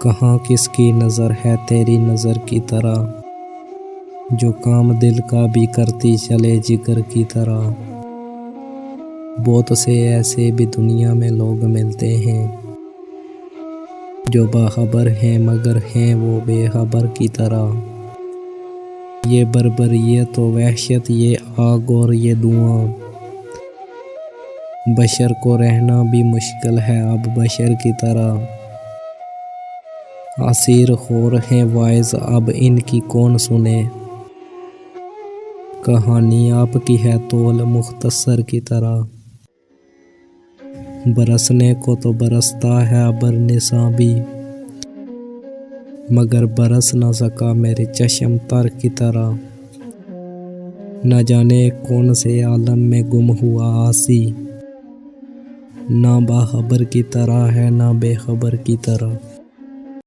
کہاں کس کی نظر ہے تیری نظر کی طرح، جو کام دل کا بھی کرتی چلے جگر کی طرح۔ بہت سے ایسے بھی دنیا میں لوگ ملتے ہیں، جو باخبر ہیں مگر ہیں وہ بے خبر کی طرح۔ یہ بربریت و وحشت، یہ آگ اور یہ دھواں، بشر کو رہنا بھی مشکل ہے اب بشر کی طرح۔ اسیر خور ہیں واعظ اب ان کی کون سنے، کہانی آپ کی ہے طول مختصر کی طرح۔ برسنے کو تو برستا ہے ابر نثار بھی، مگر برس نہ سکا میرے چشم تر کی طرح۔ نہ جانے کون سے عالم میں گم ہوا عاصی، نہ باخبر کی طرح ہے نہ بے خبر کی طرح۔